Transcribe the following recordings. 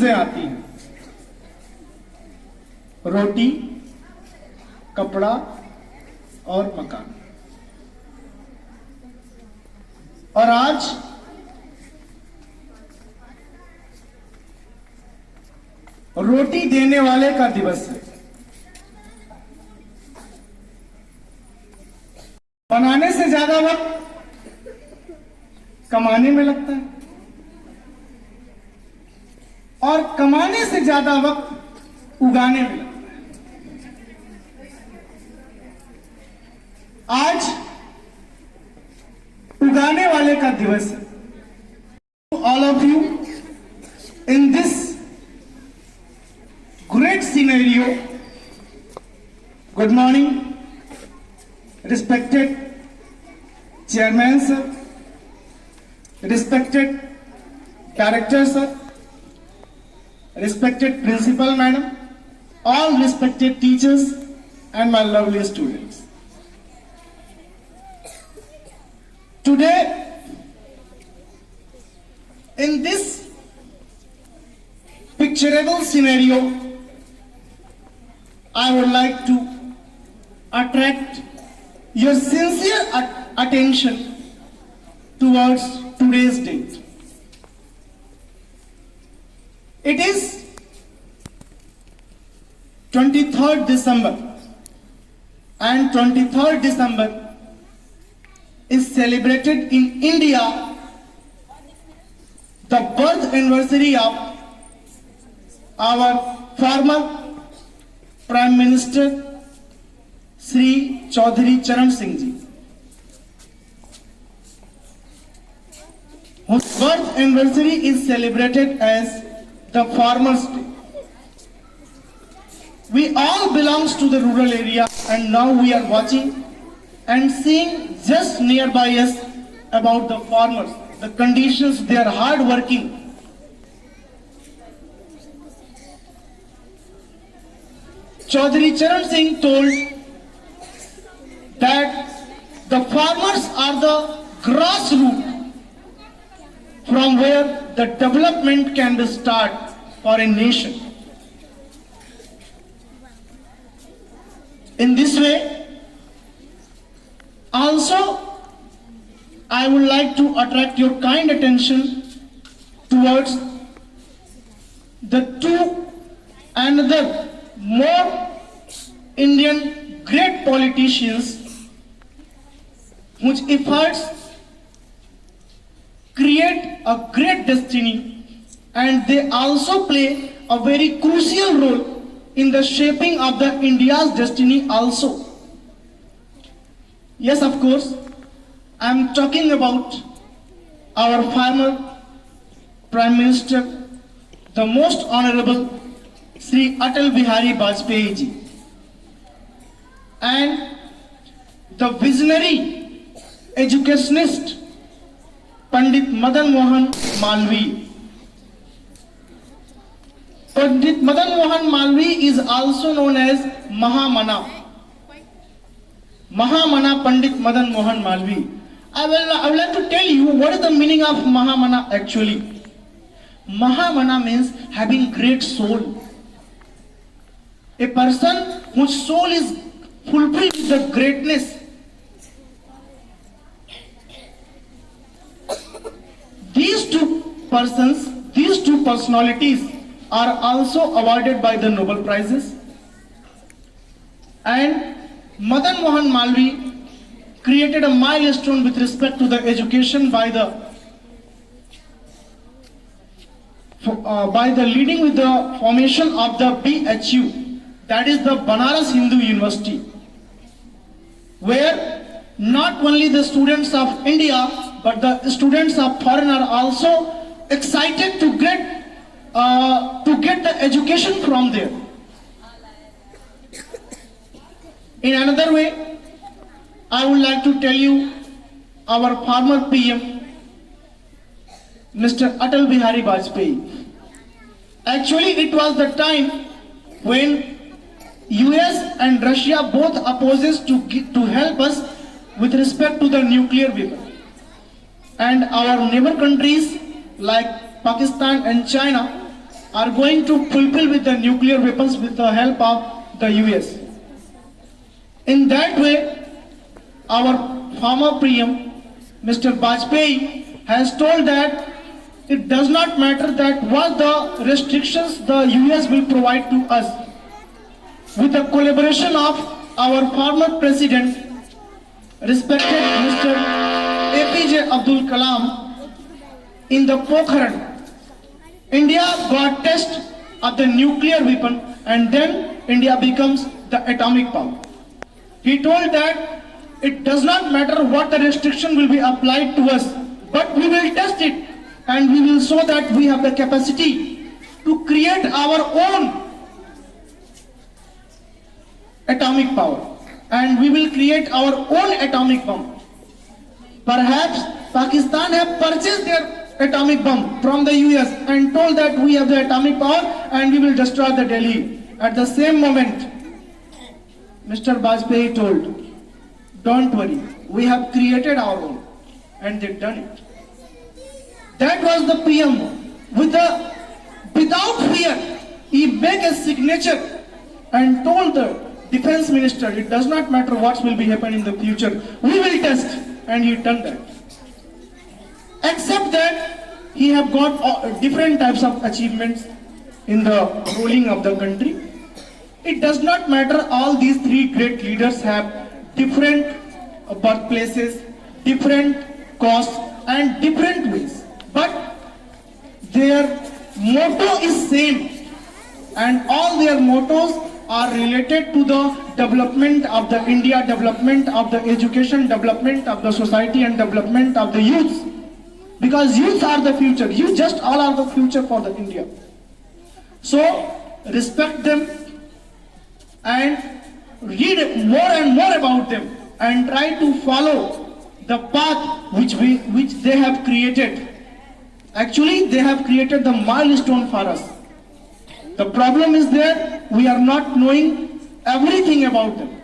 चीजें आती हैं, रोटी, कपड़ा और मकान। और आज रोटी देने वाले का दिवस है। बनाने से ज्यादा वक्त कमाने में लगता है और कमाने से ज्यादा वक्त उगाने में लगता है। आज उगाने वाले का दिवस है। All of you in this great scenario, good morning, respected chairman sir, respected director sir, respected principal madam, all respected teachers and my lovely students. Today in this pictureable scenario, I would like to attract your sincere attention towards today's date. It is 23rd December, and 23rd December is celebrated in India the birth anniversary of our former Prime Minister Sri Chaudhary Charan Singh Ji, whose birth anniversary is celebrated as the Farmers' Day. We all belongs to the rural area, and now we are watching and seeing just nearby us about the farmers, the conditions. They are hard working. Chaudhary Charan Singh told that the farmers are the grassroots from where the development can be started for a nation. In this way, also I would like to attract your kind attention towards the two another more Indian great politicians whose efforts create a great destiny, and they also play a very crucial role in the shaping of the India's destiny also. Yes, of course, I am talking about our former Prime Minister, the most honorable Sri Atal Bihari Vajpayee Ji, and the visionary educationist Pandit Madan Mohan Malviya. Pandit Madan Mohan Malviya is also known as Mahamana. Mahamana Pandit Madan Mohan Malviya. I would like to tell you what is the meaning of Mahamana actually. Mahamana means having great soul. A person whose soul is fulfilled with the greatness. These two persons, these two personalities are also awarded by the Nobel Prizes. And Madan Mohan Malviya created a milestone with respect to the education by the leading with the formation of the BHU, that is the Banaras Hindu University, where not only the students of India but the students of foreign are also excited to get the education from there. In another way, I would like to tell you our former PM, Mr. Atal Bihari Vajpayee. Actually, it was the time when US and Russia both opposes to help us with respect to the nuclear weapon. And our neighbor countries like Pakistan and China are going to fulfill with the nuclear weapons with the help of the US. In that way, our former PM, Mr. Vajpayee, has told that it does not matter that what the restrictions the US will provide to us. With the collaboration of our former president, respected Mr. APJ Abdul Kalam, in the Pokhran, India got test of the nuclear weapon and then India becomes the atomic power. He told that it does not matter what the restriction will be applied to us, but we will test it and we will show that we have the capacity to create our own atomic power and we will create our own atomic bomb. Perhaps Pakistan have purchased their atomic bomb from the US and told that we have the atomic power and we will destroy the Delhi. At the same moment, Mr. Vajpayee told, don't worry, we have created our own, and they've done it. That was the PM. Without fear, he made a signature and told the defense minister, it does not matter what will be happening in the future, we will test, and he done that. Except that he have got different types of achievements in the ruling of the country. It does not matter, all these three great leaders have different birthplaces, different costs and different ways. But their motto is same and all their mottos are related to the development of the India, development of the education, development of the society and development of the youth. Because youth are the future, you just all are the future for the India. So respect them and read more and more about them and try to follow the path which they have created. Actually, they have created the milestone for us. The problem is there, we are not knowing everything about them.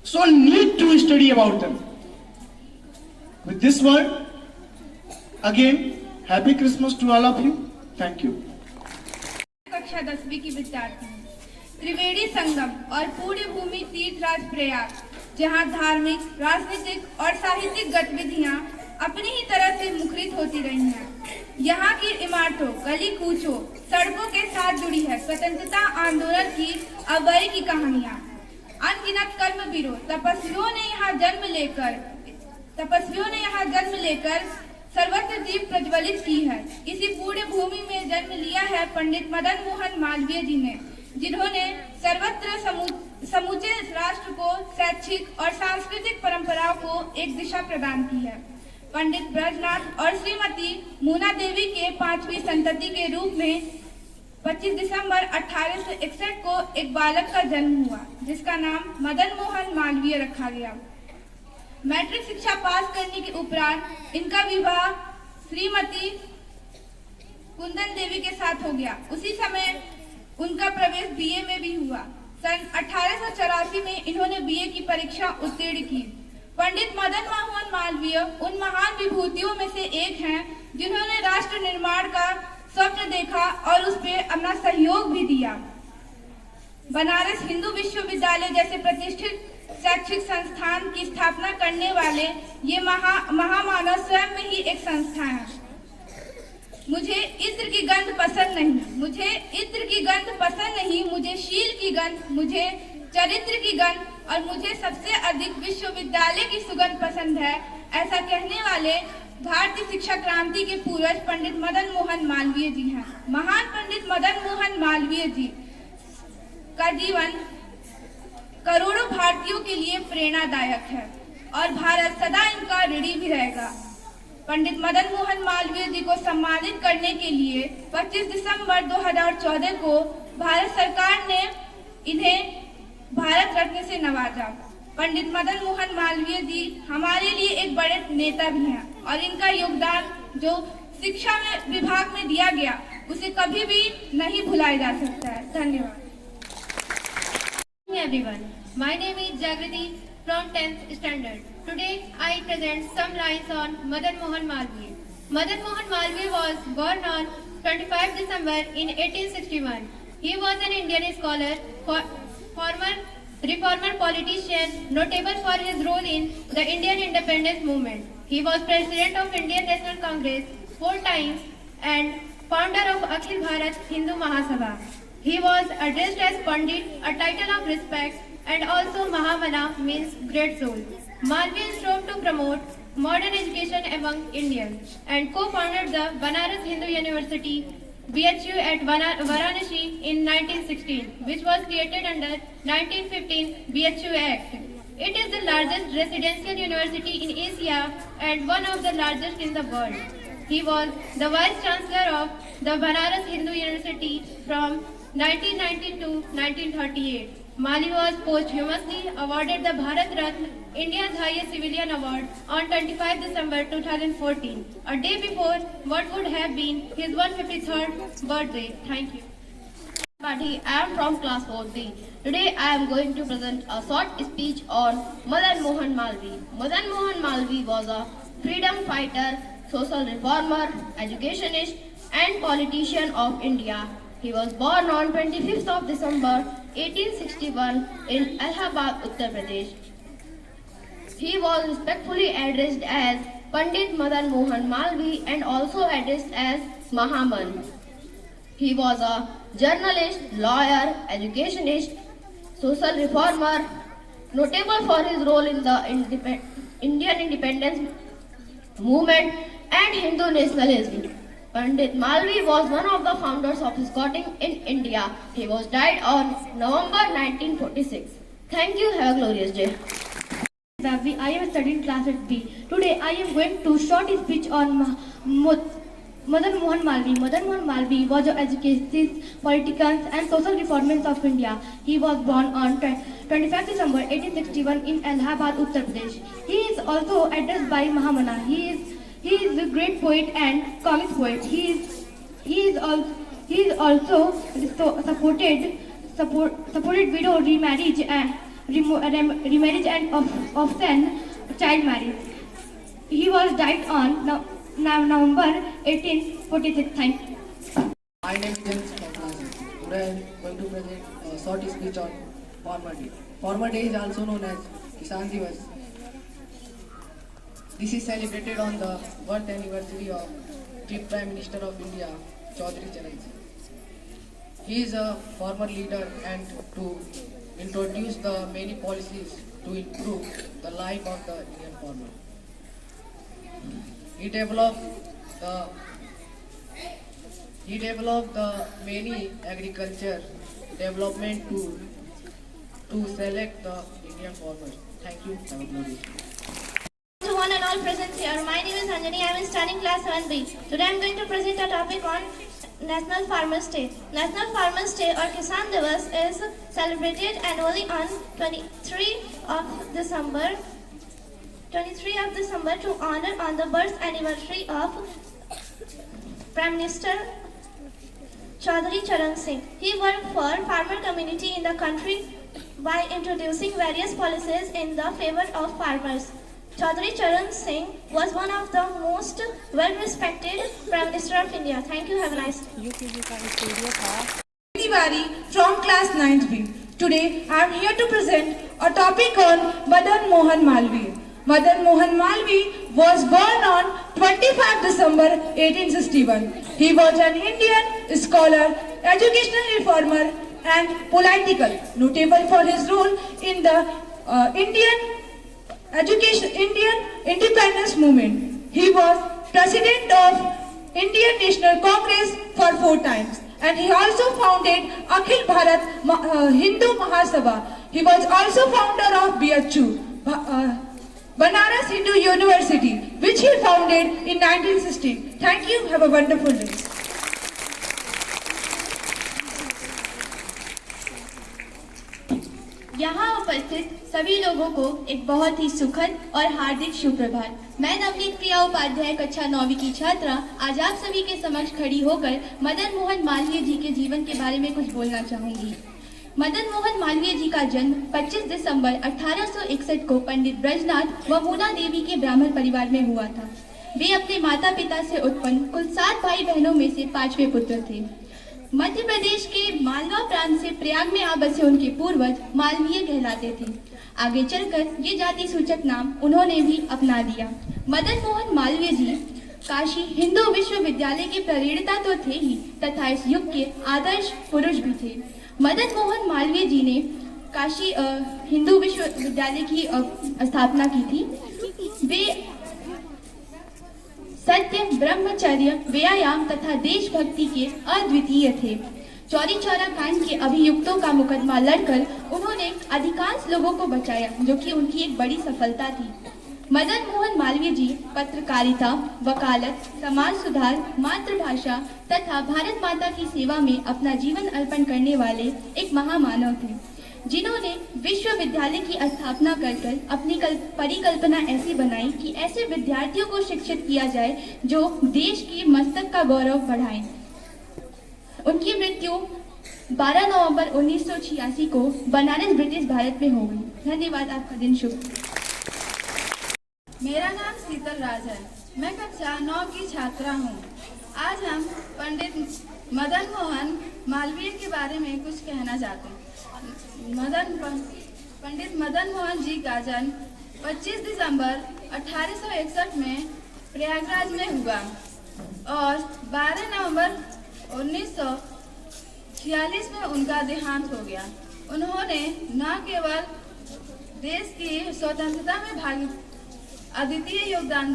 So need to study about them. With this word, again, Happy Christmas to all of you. Thank you. कक्षा 10वीं की विद्यार्थी त्रिवेणी संगम और पुण्य भूमि तीर्थराज प्रयाग, जहां धार्मिक, राजनीतिक और साहित्यिक गतिविधियां अपनी ही तरह से मुखरित होती रही हैं। यहाँ की इमारतों, गली कूचों, सड़कों के साथ जुड़ी है स्वतंत्रता आंदोलन की अवैध की कहानियां। अनगिनत कर्मवीरों, तपस्वियों ने यहाँ जन्म लेकर सर्वत्र दीप प्रज्वलित की है। इसी पुण्य भूमि में जन्म लिया है पंडित मदन मोहन मालवीय जी ने, जिन्होंने सर्वत्र समूचे राष्ट्र को शैक्षिक और सांस्कृतिक परंपराओं को एक दिशा प्रदान की है। पंडित ब्रजनाथ और श्रीमती मूना देवी के 5वीं संतति के रूप में 25 दिसंबर 1861 को एक बालक का जन्म हुआ, जिसका नाम मदन मोहन मालवीय रखा गया। मैट्रिक शिक्षा पास करने के उपरांत इनका विवाह श्रीमती कुंदन देवी के साथ हो गया। उसी समय उनका प्रवेश बीए में भी हुआ। सन 1884 में इन्होंने बीए की परीक्षा उत्तीर्ण की। पंडित मदन मोहन मालवीय उन महान विभूतियों में से एक हैं जिन्होंने राष्ट्र निर्माण का स्वप्न देखा और उस पर अपना सहयोग भी दिया। बनारस हिंदू विश्वविद्यालय जैसे प्रतिष्ठित शैक्षिक संस्थान की स्थापना करने वाले ये महामानव स्वयं में ही एक संस्था है। मुझे इत्र की गंध पसंद नहीं, मुझे शील की गंध, मुझे चरित्र की गंध और मुझे सबसे अधिक विश्वविद्यालय की सुगंध पसंद है। ऐसा कहने वाले भारतीय शिक्षा क्रांति के पूर्वज पंडित मदन मोहन मालवीय जी हैं। महान पंडित मदन मोहन मालवीय जी का जीवन करोड़ों भारतीयों के लिए प्रेरणादायक है और भारत सदा इनका ऋणी भी रहेगा। पंडित मदन मोहन मालवीय जी को सम्मानित करने के लिए 25 दिसंबर 2014 को भारत सरकार ने इन्हें भारत रत्न से नवाजा। पंडित मदन मोहन मालवीय जी हमारे लिए एक बड़े नेता भी हैं और इनका योगदान जो शिक्षा में विभाग में दिया गया उसे कभी भी नहीं भुलाया जा सकता है। धन्यवाद। Everyone, my name is Jagriti from 10th standard. Today I present some lines on Madan Mohan Malviya. Madan Mohan Malviya was born on 25 December in 1861. He was an Indian scholar, former reformer politician, notable for his role in the Indian independence movement. He was president of Indian National Congress 4 times and founder of Akhil Bharat Hindu Mahasabha. He was addressed as Pandit, a title of respect, and also Mahamana means great soul. Malviya strove to promote modern education among Indians and co-founded the Banaras Hindu University BHU at Varanasi in 1916, which was created under 1915 BHU Act. It is the largest residential university in Asia and one of the largest in the world. He was the Vice Chancellor of the Banaras Hindu University from 1919 to 1938. Mali was posthumously awarded the Bharat Ratna, India's highest civilian award, on 25 December 2014, a day before what would have been his 153rd birthday. Thank you. I am from class 4B. Today I am going to present a short speech on Madan Mohan Malviya. Madan Mohan Malviya was a freedom fighter, social reformer, educationist and politician of India. He was born on 25th of December 1861 in Allahabad, Uttar Pradesh. He was respectfully addressed as Pandit Madan Mohan Malviya and also addressed as Mahaman. He was a journalist, lawyer, educationist, social reformer, notable for his role in the Indian independence movement and Hindu nationalism. Pandit Malviya was one of the founders of Scouting in India. He was died on November 1946. Thank you. Have a glorious day. I am studying class at B. Today I am going to short speech on Madan Mohan Malviya. Madan Mohan Malviya was an educationist, politician and social reformist of India. He was born on 25 December 1861 in Allahabad, Uttar Pradesh. He is also addressed by Mahamana. He is a great poet and comic poet. He is also supported widow remarriage and often child marriage. He was died on November 1846. Thank you. My name is James Kaufman. Today I am going to present a short speech on Farmer Day. Farmer Day is also known as Kisan Divas. This is celebrated on the birth anniversary of the Prime Minister of India, Chaudhary Charan Singh. He is a former leader and to introduce the many policies to improve the life of the Indian farmer. He developed the many agriculture development to select the Indian farmers. Thank you. Have a good day. To one and all present here, my name is Anjani. I am studying class 1B. Today I am going to present a topic on National Farmers Day. National Farmers Day or Kisan Divas is celebrated annually on 23 of December to honor on the birth anniversary of Prime Minister Chaudhary Charan Singh. He worked for farmer community in the country by introducing various policies in the favor of farmers. Chaudhary Charan Singh was one of the most well-respected Prime Minister of India. Thank you. Have a nice day. Tiwari from class 9th B. Today I am here to present a topic on Madan Mohan Malviya. Madan Mohan Malviya was born on 25 December 1861. He was an Indian scholar, educational reformer and political, notable for his role in the Indian independence movement. He was president of Indian National Congress for 4 times and he also founded Akhil Bharat Hindu Mahasabha. He was also founder of BHU, Banaras Hindu University, which he founded in 1916. Thank you. Have a wonderful day. यहाँ उपस्थित सभी लोगों को एक बहुत ही सुखद और हार्दिक शुभ प्रभात। मैं नवनीत प्रिया उपाध्याय कक्षा 9वीं की छात्रा आज आप सभी के समक्ष खड़ी होकर मदन मोहन मालवीय जी के जीवन के बारे में कुछ बोलना चाहूंगी। मदन मोहन मालवीय जी का जन्म 25 दिसंबर 1861 को पंडित ब्रजनाथ व मूना देवी के ब्राह्मण परिवार में हुआ था। वे अपने माता पिता से उत्पन्न कुल 7 भाई बहनों में से 5वें पुत्र थे। मध्य प्रदेश के मालवा प्रांत से प्रयाग में आ बसे उनके पूर्वज मालवीय कहलाते थे। आगे चलकर ये जाति सूचक नाम उन्होंने भी अपना लिया। मदन मोहन मालवीय जी काशी हिंदू विश्वविद्यालय के प्रणेता तो थे ही तथा इस युग के आदर्श पुरुष भी थे। मदन मोहन मालवीय जी ने काशी हिंदू विश्वविद्यालय की स्थापना की थी। वे सत्य, ब्रह्मचर्य, व्यायाम तथा देशभक्ति के अद्वितीय थे। चौरी चौरा कांड के अभियुक्तों का मुकदमा लड़कर उन्होंने अधिकांश लोगों को बचाया, जो कि उनकी एक बड़ी सफलता थी। मदन मोहन मालवीय जी पत्रकारिता, वकालत, समाज सुधार, मातृभाषा तथा भारत माता की सेवा में अपना जीवन अर्पण करने वाले एक महामानव थे, जिन्होंने विश्वविद्यालय की स्थापना कर अपनी परिकल्पना ऐसी बनाई कि ऐसे विद्यार्थियों को शिक्षित किया जाए जो देश की मस्तक का गौरव बढ़ाएं। उनकी मृत्यु 12 नवंबर 1986 को बनारस ब्रिटिश भारत में हो गई। धन्यवाद, आपका दिन शुभ। मेरा नाम शीतल राज है। मैं कक्षा 9 की छात्रा हूँ। आज हम पंडित मदन मोहन मालवीय के बारे में कुछ कहना चाहते हैं। पंडित मदन मोहन जी का जन्म 25 दिसंबर 1861 में प्रयागराज में हुआ और 12 नवंबर 1946 में उनका देहांत हो गया। उन्होंने न केवल देश की स्वतंत्रता में अद्वितीय योगदान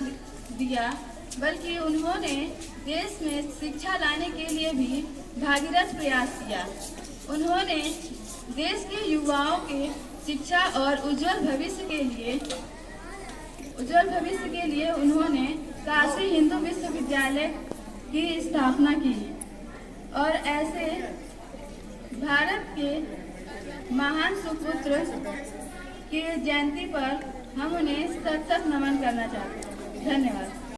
दिया, बल्कि उन्होंने देश में शिक्षा लाने के लिए भी भागीरथ प्रयास किया। उन्होंने देश के युवाओं के शिक्षा और उज्जवल भविष्य के लिए उन्होंने काशी हिंदू विश्वविद्यालय की स्थापना की और ऐसे भारत के महान सुपुत्र की जयंती पर हम उन्हें सत नमन करना चाहते हैं। धन्यवाद।